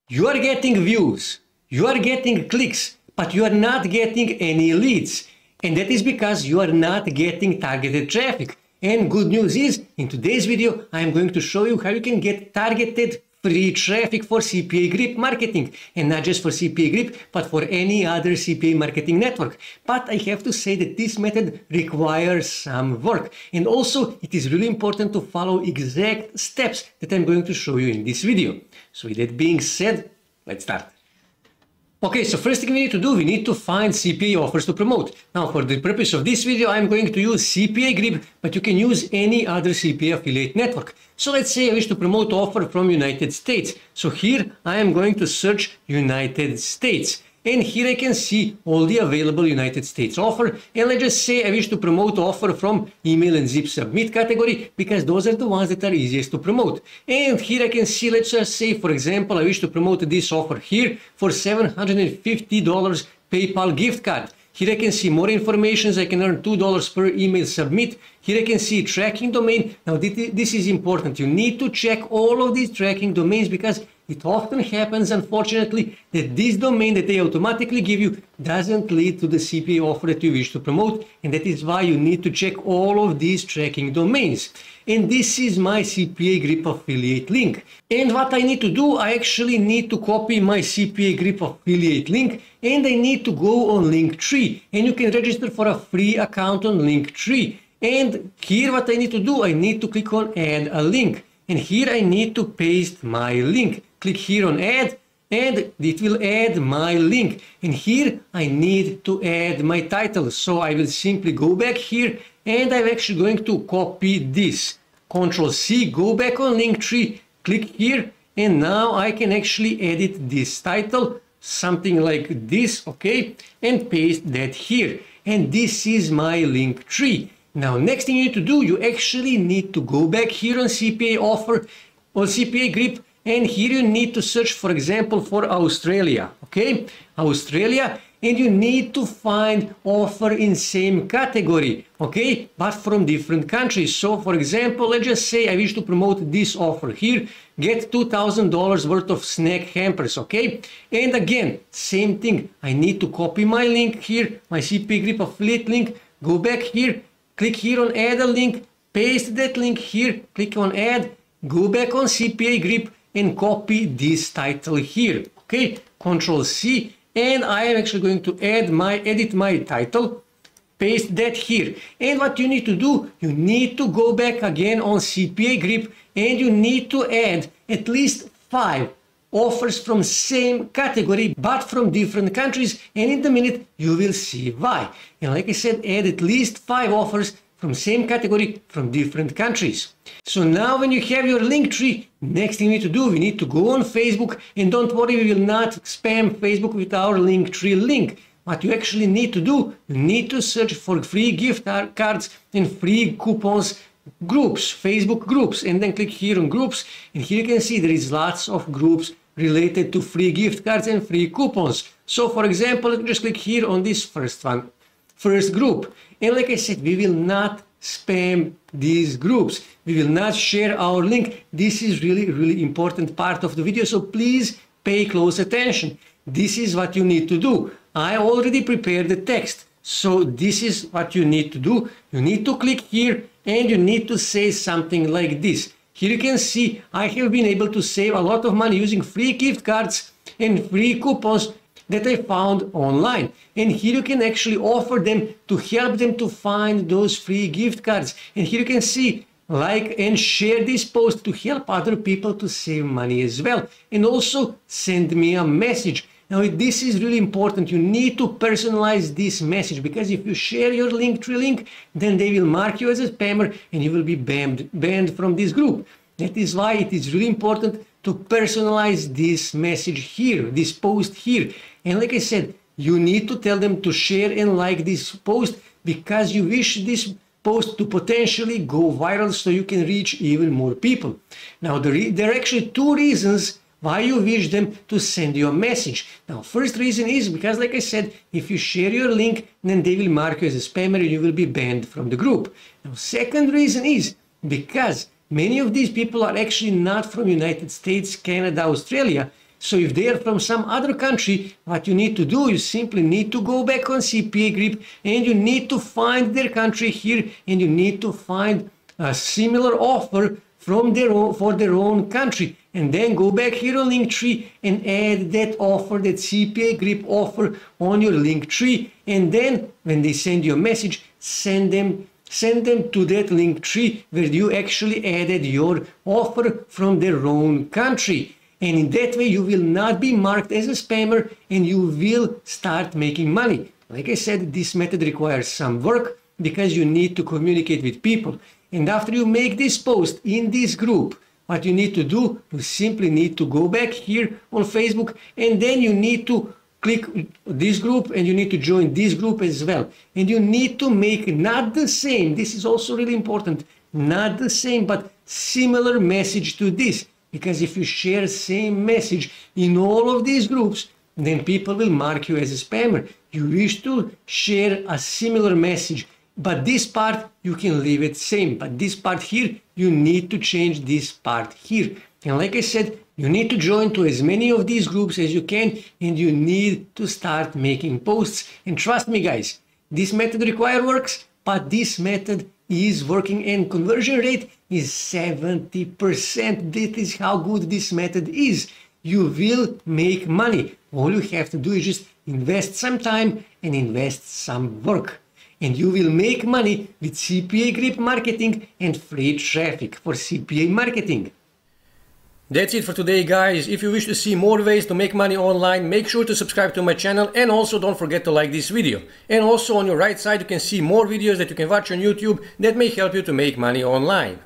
You are getting views, you are getting clicks, but you are not getting any leads. And that is because you are not getting targeted traffic. And good news is, in today's video, I am going to show you how you can get targeted free traffic for CPAGrip marketing. And not just for CPAGrip, but for any other CPA marketing network. But I have to say that this method requires some work. And also, it is really important to follow exact steps that I'm going to show you in this video. So with that being said, let's start. Okay, so first thing we need to do, we need to find CPA offers to promote. Now, for the purpose of this video, I'm going to use CPAGrip, but you can use any other CPA affiliate network. So let's say I wish to promote offer from United States. So here I am going to search United States. And here I can see all the available United States offer. And let's just say I wish to promote offer from email and zip submit category, because those are the ones that are easiest to promote. And here I can see, let's just say, for example, I wish to promote this offer here for $750 PayPal gift card. Here I can see more information. I can earn $2 per email submit. Here I can see tracking domain. Now this is important. You need to check all of these tracking domains, because it often happens, unfortunately, that this domain that they automatically give you doesn't lead to the CPA offer that you wish to promote. And that is why you need to check all of these tracking domains. And this is my CPAGrip affiliate link. And what I need to do, I actually need to copy my CPAGrip affiliate link, and I need to go on Linktree. And you can register for a free account on Linktree. And here what I need to do, I need to click on add a link. And here I need to paste my link. Click here on add, and it will add my link. And here I need to add my title. So I will simply go back here, and I'm actually going to copy this. Ctrl C, go back on Linktree, click here, and now I can actually edit this title, something like this, okay, and paste that here. And this is my Linktree. Now, next thing you need to do, you actually need to go back here on CPA offer, on CPAGrip, and here you need to search, for example, for Australia, okay? Australia, and you need to find offer in same category, okay? But from different countries. So, for example, let's just say I wish to promote this offer here, get $2,000 worth of snack hampers, okay? And again, same thing, I need to copy my link here, my CPAGrip affiliate link, go back here, click here on add a link, paste that link here, click on add, go back on CPAGrip and copy this title here, okay? Ctrl C, and I am actually going to edit my title, paste that here. And what you need to do, you need to go back again on CPAGrip, and you need to add at least 5 offers from same category but from different countries, and in a minute you will see why. And like I said, add at least 5 offers from same category from different countries. So now when you have your Linktree, next thing you need to do, we need to go on Facebook, and don't worry, we will not spam Facebook with our Linktree link. What you actually need to do, you need to search for free gift cards and free coupons groups, Facebook groups, and then click here on groups, and here you can see there is lots of groups related to free gift cards and free coupons. So for example, just click here on this first group, and like I said, we will not spam these groups, we will not share our link. This is really important part of the video, so please pay close attention. This is what you need to do. I already prepared the text, so this is what you need to do. You need to click here, and you need to say something like this. Here you can see I have been able to save a lot of money using free gift cards and free coupons that I found online. And here you can actually offer them to help them to find those free gift cards. And here you can see like and share this post to help other people to save money as well. And also send me a message. Now this is really important. You need to personalize this message, because if you share your Linktree link, then they will mark you as a spammer and you will be banned from this group. That is why it is really important to personalize this message here, this post here. And like I said, you need to tell them to share and like this post, because you wish this post to potentially go viral so you can reach even more people. Now there are actually 2 reasons why you wish them to send you a message. Now, first reason is because, like I said, if you share your link, then they will mark you as a spammer and you will be banned from the group. Now, second reason is because many of these people are actually not from United States, Canada, Australia, So if they are from some other country, what you need to do, you simply need to go back on CPAGrip and you need to find their country here and you need to find a similar offer from for their own country, and then go back here on Linktree and add that offer, that CPAGrip offer on your Linktree, and then when they send you a message, send them to that Linktree where you actually added your offer from their own country. And in that way you will not be marked as a spammer and you will start making money. Like I said, this method requires some work because you need to communicate with people. And after you make this post in this group, what you need to do, you simply need to go back here on Facebook and then you need to click this group and you need to join this group as well. And you need to make not the same, this is also really important, not the same but similar message to this. Because if you share same message in all of these groups, then people will mark you as a spammer. You wish to share a similar message, but this part you can leave it same, but this part here you need to change this part here. And like I said, you need to join to as many of these groups as you can and you need to start making posts. And trust me guys, this method requires works, but this method is working and conversion rate is 70%. That is how good this method is. You will make money. All you have to do is just invest some time and invest some work. And you will make money with CPAGrip marketing and free traffic for CPA marketing. That's it for today guys. If you wish to see more ways to make money online, make sure to subscribe to my channel and also don't forget to like this video. And also on your right side you can see more videos that you can watch on YouTube that may help you to make money online.